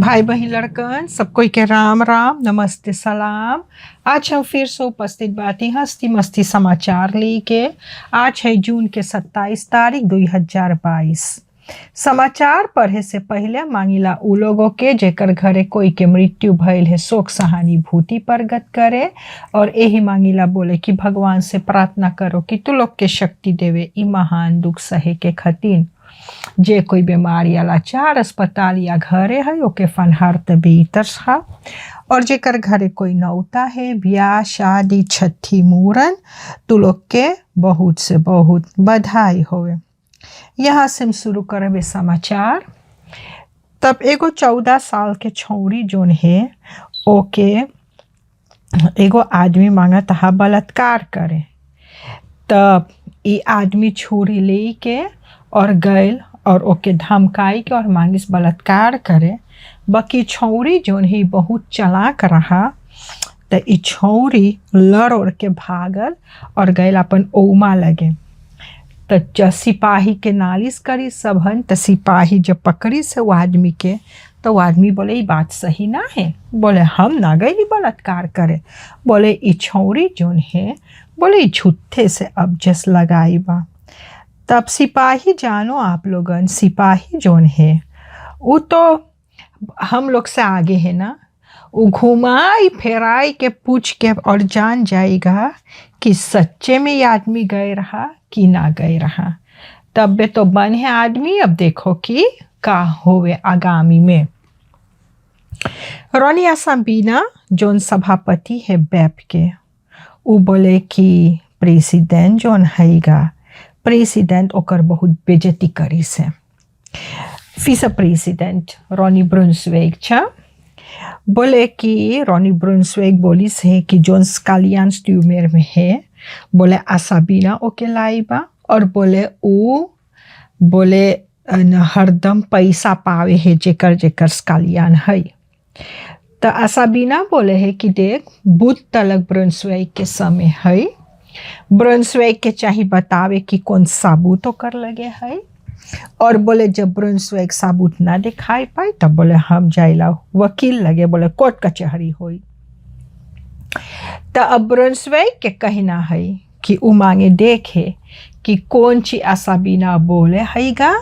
भाई बहन लड़कन सबको के राम राम नमस्ते सलाम। आज हम फिर से उपस्थित बातें हस्ती मस्ती समाचार लेके। आज है जून के 27 तारीख 2022। समाचार पढ़े से पहले मांगिला उ लोगों के जेकर घरे कोई के मृत्यु भइल है शोक सहानुभूति प्रकट करे और यही मांगिला बोले कि भगवान से प्रार्थना करो कि तू लोग के शक्ति देवे ई महान दुख सहे के खातिर। जे कोई बीमारी या लाचार अस्पताल या घरे है ओके फनहार तबीतर हा और जेकर घरे कोई नौता है ब्याह शादी छठी मूरन तू लोग के बहुत से बहुत बधाई होवे। यहाँ से हम शुरू करबे समाचार। तब एगो 14 साल के छौरी जोन है ओके एगो आदमी मांगत हा बलात्कार करे। तब ई आदमी छुरी ले के और गैल और ओके धमकाई के और मांगिस बलात्कार करे। बाकी छौरी जोन ही बहुत चालाक रहा तो ई छौरी लड़ उड़ के भागल और गैल अपन ओमा लगे। तो जब सिपाही के नालिश करी सबहन तो सिपाही जब पकड़ी से वो आदमी के तो वो आदमी बोले ये बात सही ना है। बोले हम ना गई बलात्कार करे। बोले ई छौरी जोन है बोले झूठे से अब जस लगाई बा। तब सिपाही जानो आप लोगन सिपाही जोन है वो तो हम लोग से आगे है ना। वो घुमाई फेराई के पूछ के और जान जाएगा कि सच्चे में ये आदमी गए रहा कि ना गए रहा। तब बे तो बन है आदमी। अब देखो कि का होवे आगामी में। रोनिया सांबीना जोन सभापति है बैप के वो बोले कि प्रेसिडेंट जोन हैगा प्रेसिडेंट ओकर बहुत बेजती करी से। विस प्रेसिडेंट रोनी ब्रुन्सवेग छा बोले कि रोनी ब्रुन्सवेग बोली से कि जोन स्कालियन ट्यूमेर में है बोले आसाबीना ओके लाइबा और बोले उ बोले हरदम पैसा पावे है जेकर जेकर स्कालियन है। तो आसाबीना बोले है कि देख बुध तलक ब्रुन्सवेग के समय है। ब्रुन्सवेग के चाहिए बतावे कि कौन साबुत होकर लगे है और बोले जब ब्रुन्सवेग साबुत ना दिखाई पाए तब बोले हम जाइला वकील लगे बोले कोर्ट कचहरी होई। तो अब ब्रुन्सवेग के कहना है कि उ मांगे देखे कि कौन ची आसाबीना बोले हैगा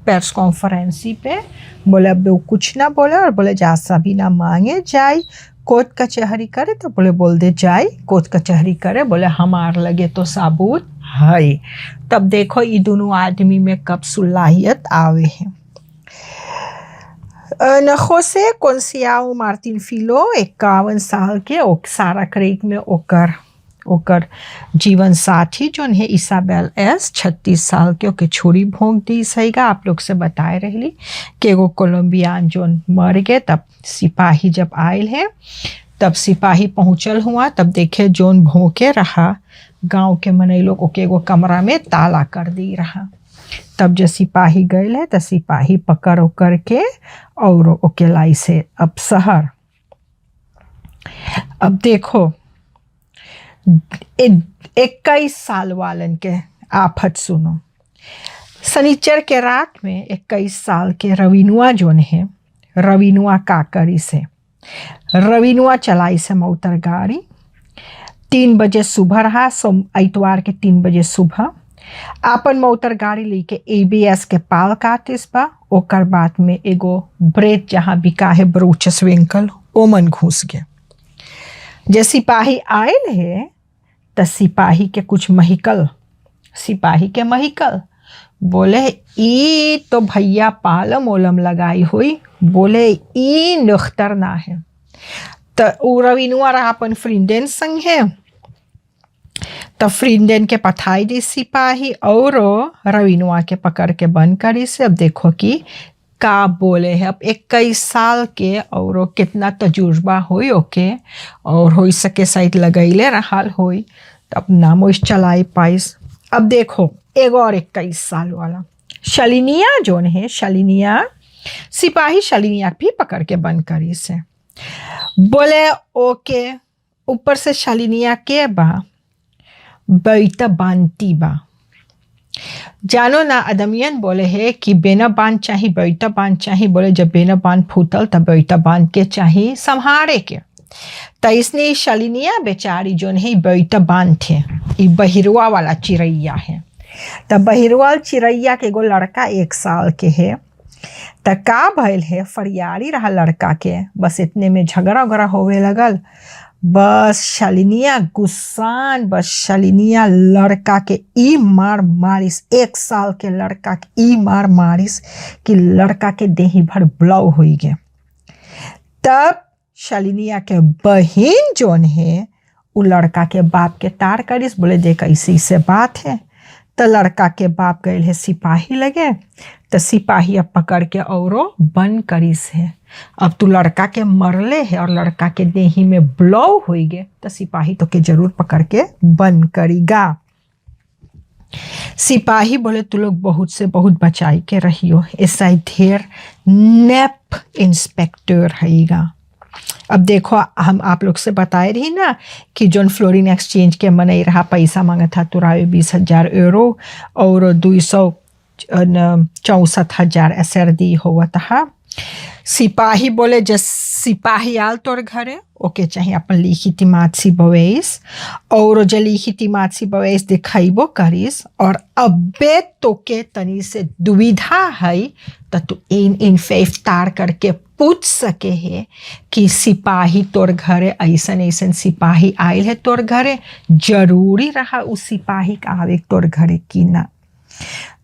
प्रेस कॉन्फ्रेंसी पे। बोले अब वो कुछ ना बोले और बोले जा आसाबीना मांगे जाए कोर्ट कचहरी करे तो बोले बोल दे जाए कोर्ट कचहरी करे बोले हमार लगे तो साबुत है। तब देखो ये दोनों आदमी में कब सुलाहियत आवे है। नखोसे कोन्सियाओ मार्टिन फिलो 51 साल के सारा क्रेक में ओकर जीवन साथी जोन है इसाबेल एस 36 साल के ओके छोरी भोंक दी सहीगा। आप लोग से बताए रही कि एगो कोलंबियान जोन मर गए। तब सिपाही जब आयल है तब सिपाही पहुँचल हुआ तब देखे जोन भोंके रहा गांव के मनई लोग ओके एगो कमरा में ताला कर दी रहा। तब जब सिपाही गए है तो सिपाही पकड़ उकर के और ओके लाई से अब शहर। अब देखो 21 साल वालन के आफत सुनो। शनिचर के रात में 21 साल के रवीनुआ जोन है रवीनुआ काकरी से रवीनुआ चलाई से मोटर गाड़ी 3 बजे सुबह रहा इतवार के 3 बजे सुबह आपन मोटर गाड़ी लेके ABS के पाल काटिस बा। ओकर बाद में एगो ब्रेड जहाँ बिका है ब्रूचस विंकल ओमन घुस गए। जे सिपाही आयल है तो सिपाही के कुछ महिकल सिपाही के महिकल बोले ई तो भैया पालम ओलम लगाई हुई बोले ई नख्तर ना है। तो रवीनुआ रहा अपन फ्रिंडेन संग है तो फ्रिंडेन के पथाई दी सिपाही और रवीनुआ के पकड़ के बंद करी से। अब देखो कि का बोले है। अब 21 साल के और कितना तजुर्बा हुई ओके और हो सके साइड लगैले रहा हुई तब नामो चलाई पाइस। अब देखो एगो और 21 साल वाला शलिनिया जोन है शलिनिया सिपाही शलिनिया भी पकड़ के बंद करी से। बोले ओके ऊपर से शलिनिया के बा बैठा बांती बा। जानो ना अदमियन बोले है कि बेना बांध चाही बैठा बांध चाही, बोले जब बेना बांध फूटल तब बैठा बांध के चाही संहारे के। त इसने शलिनिया बेचारी जोन है बैठा बांध थे, ई बहिरुआ वाला चिड़ैया है। त बहिरुआ चिड़ैया के एगो लड़का 1 साल के है। त का भइल है, फरियारी रहा लड़का के, बस इतने में झगड़ा उगड़ा होवे लगल। बस शलिनिया गुस्सान, बस शलिनिया लड़का के ई मार मारिस, 1 साल के लड़का के ई मार मारिस कि लड़का के देही भर ब्लव हो गए। तब शलिनिया के बहिन जोन है उ लड़का के बाप के तार करिस, बोले देख ऐसी से बात है। तो लड़का के बाप गए है सिपाही लगे, तो सिपाही अब पकड़ के औरो बंद करिस है। अब तू लड़का के मरले है और लड़का के देही में ब्लव हो गए, तो सिपाही तो के जरूर पकड़ के बंद करेगा। सिपाही बोले तू लोग बहुत से बहुत बचाई के रहियो, ऐसा ढेर नेप इंस्पेक्टर हैगा। अब देखो हम आप लोग से बताए रही ना कि जोन फ्लोरिन एक्सचेंज के मनई रहा पैसा मांगा था तुरावे 20,000 यूरो और 264,000 SRD हुआ था। सिपाही बोले जस सिपाही आल तोर घरे ओके चाहिए अपन लिखित मातसी बवेस और जो लिखित मातसी बवेस दिखाइबो करिस और अबे तोके तनी से दुविधा है तो तू इन फेफ तार करके पूछ सके है कि सिपाही तोर घरे ऐसन ऐसन सिपाही आयल है तोर घरे, जरूरी रहा उस सिपाही का आवे तोर घरे की ना।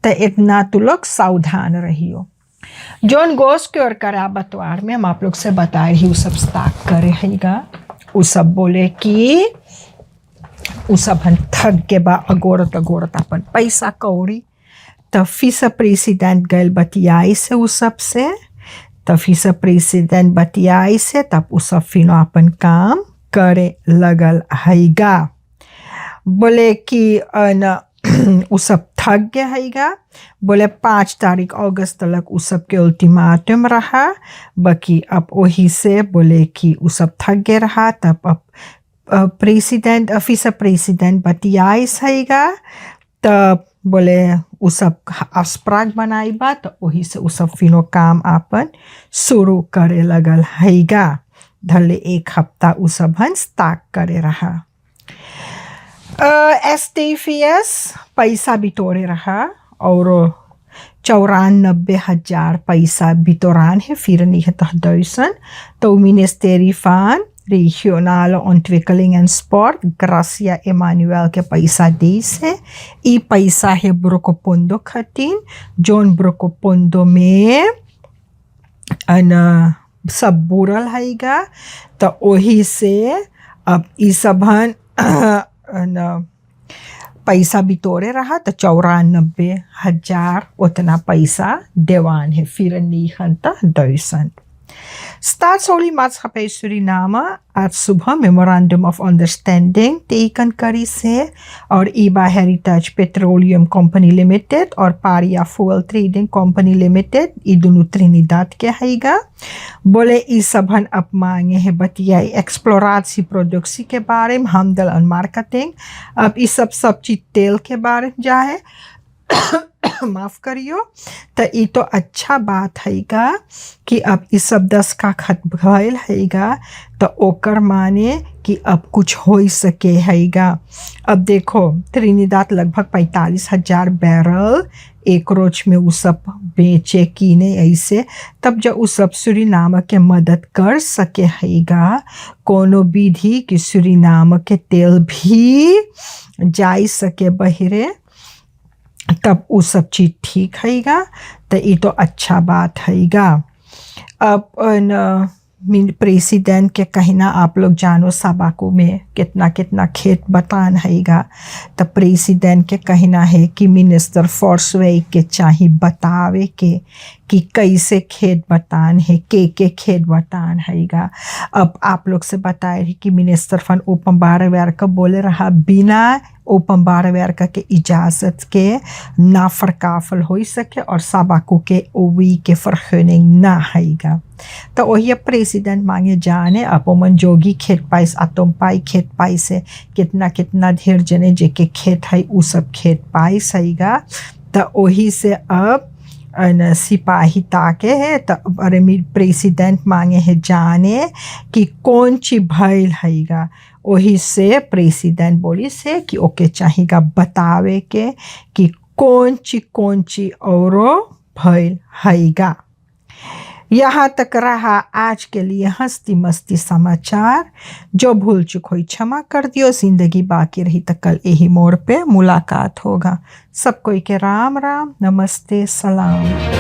तो इतना तू लोग सावधान रहियो। जोन गोश्त के और करा बतवार में हम आप लोग से बताए रही, वो सब स्टाक करे हैगा। वो सब बोले कि वो सब हम थक के बा अगोरत अपन पैसा कौड़ी। तब फिस प्रेसिडेंट गए बतियाई से वो सब से, तब फिस प्रेसिडेंट बतियाई से तब वो सब फिर अपन काम करे लगल हैगा। बोले कि न वो सब थक गया हैगा। बोले 5 तारीख अगस्त तक वो सब के अल्टीमेटम रहा, बाकी अब वही से बोले कि वो सब थक गया रहा। तब अब प्रेसिडेंट ऑफिसर प्रेसिडेंट बतियाइस हैगा, तब बोले वो सब अस्प्राग बनाई बा, तो वही से वो सब फिनो काम अपन शुरू करे लगल हैगा। धले 1 हफ्ता वो सब हंस ताक करे रहा। STFS पैसा बिटोरे रहा और 94,000 पैसा बिटोरान है फिर नहीं है तहदयसन। तो मिनिस्टेरी फान regionale ontwikkeling en sport Gracia Emanuel के पैसा दीस है। ई पैसा है ब्रोकोपोंडो खातिन, जोन ब्रोकोपोंडो में सब बुरल हैगा। तो वही से अब ई सबन पैसा बितोरे रहा, तो 94,000 उतना पैसा देवान है फिर नहीं तहदयसन। Staatsoliemaatschappij Suriname आज सुबह मेमोरेंडम ऑफ अंडरस्टैंडिंग टेकन करी से और ईबा हेरिटेज पेट्रोलियम कंपनी लिमिटेड और पारिया फुअल ट्रेडिंग कंपनी लिमिटेड ई दोनों त्रिनिदाद के हैगा। बोले ई सबन अब मांगे है बतियाई एक्सप्लोरासी प्रोडक्ट्स के बारे में, हमदल और मार्केटिंग। अब ई सब चीज तेल के बारे में जाए माफ़ करियो। तो ये तो अच्छा बात हैगा कि अब इस सब 10 का खत्म भइल हैगा, तो ओकर माने कि अब कुछ हो सके हैगा। अब देखो त्रिनिदाद लगभग 45,000 बैरल एक रोज में वो सब बेचे कीने ऐसे, तब जब वो सब सूरीनाम के मदद कर सके हैगा कोनो विधि कि सूरीनाम के तेल भी जाई सके बहिरे, तब वो सब चीज़ ठीक हैगा। तो ये तो अच्छा बात हैगा। अब प्रेसिडेंट के कहना आप लोग जानो सबाकू में कितना कितना खेत बतान हैगा। तो प्रेसिडेंट के कहना है कि मिनिस्टर फॉर्सवे के चाहिए बतावे के कि कैसे खेत बतान है, के खेत बतान हैगा। अब आप लोग से बताए रही कि मिनिस्टर फन ओपम बारवेर का बोले रहा बिना ओपम बारवेर के इजाज़त के ना फरकाफल हो सके और सबाकू के ओवी के फरखनिंग ना हैगा। तो वही प्रेसिडेंट मांगे जाने अपन जोगी खेत पाइस आतम पाई खेत पाई से कितना कितना ढेर जने जेके खेत है उ सब खेत पाइस हैगा। तो वही से अब न सिपाही ताके है तो अरे मेरे प्रेसिडेंट मांगे है जाने कि कौन ची भइल हैगा। वही से प्रेसिडेंट बोली से कि ओके चाहिएगा बतावे के कि कौन ची औरो भइल हैगा। यहाँ तक रहा आज के लिए हंसती मस्ती समाचार। जो भूल चुक हुई क्षमा कर दियो। जिंदगी बाकी रही तो कल यही मोड़ पे मुलाकात होगा। सब कोई के राम राम, नमस्ते, सलाम।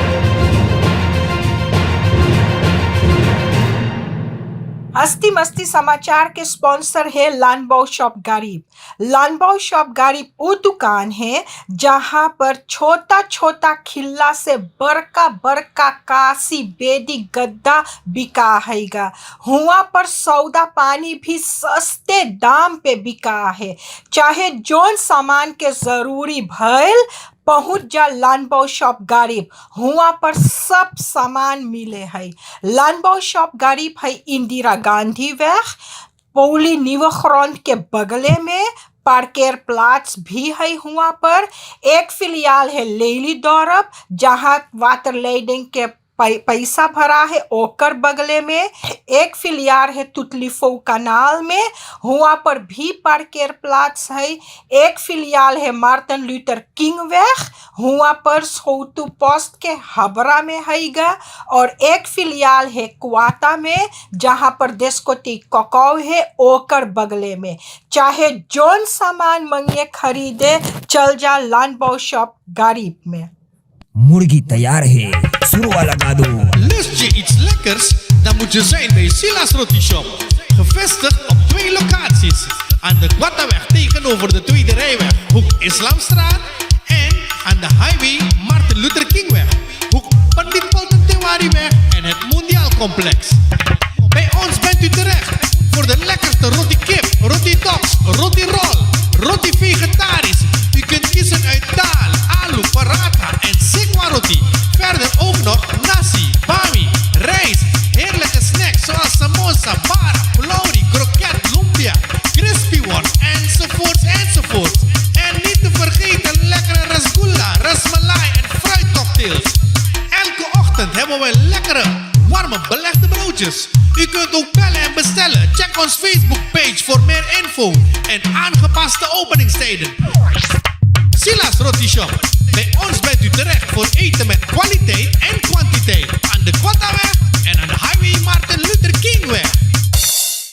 हस्ती मस्ती समाचार के स्पॉन्सर है लानबाओ शॉप गरीब। लानबाओ शॉप गरीब वो दुकान है जहाँ पर छोटा छोटा खिल्ला से बड़का बड़का कासी बेदी गद्दा बिका हैगा। हुआ पर सौदा पानी भी सस्ते दाम पे बिका है। चाहे जोन सामान के जरूरी भइल पहुँच जा लानबाओ शॉप गरीब। हुआ पर सब सामान मिले है। लानबाओ शॉप गरीब है इंदिरा गांधी वेग पौली न्यूग्राउंड के बगले में। पार्केर प्लाट्स भी है। हुआ पर एक फिलियाल है लेली दौरब जहाँ वाटर लेडिंग के पैसा भरा है ओकर बगले में। एक फिलियार है तुतलीफो कनाल में। हुआ पर भी पार्केर प्लाट्स है। एक फिलियाल है मार्टिन लूथर किंग वेग हुआ पर सोतु पोस्ट के हबरा में हैगा। और एक फिलियाल है क्वाता में जहाँ पर देशकोटी ककाऊ है ओकर बगले में। चाहे जोन सामान मंगे खरीदे चल जा लानबाओ शॉप गरीब में। मुर्गी तैयार है, शुरू वाला गा दो। Lust je iets lekkers? Dan moet je zijn bij Silas Roti Shop. Gevestigd op 2 locaties. Aan de Guataweg tegenover de Tweede Rijweg, hoek Islamstraat. En aan de highway Martin Luther Kingweg, hoek Pandit Polten Tewariweg en het Mondiaal Complex. Bij ons bent u terecht voor de lekkerste roti kip, roti tops, roti roll, roti vegetarisch. U kunt kiezen uit daal, alu, paratha en sikwa roti. Verder ook nog nasi, bami, rijst, heerlijke snacks zoals samosa, bara, pulauri, kroket, lumpia, crispy worst enzovoorts. En niet te vergeten lekkere rasgulla, rasmalai en fruitcocktails. Elke ochtend hebben we lekkere, warme belegde broodjes. U kunt ook bellen en bestellen. Check ons Facebookpage voor meer info en aangepaste openingstijden. Silas Roti Shop. Bij ons bent u terecht voor eten met kwaliteit en kwantiteit. Aan de Guataweg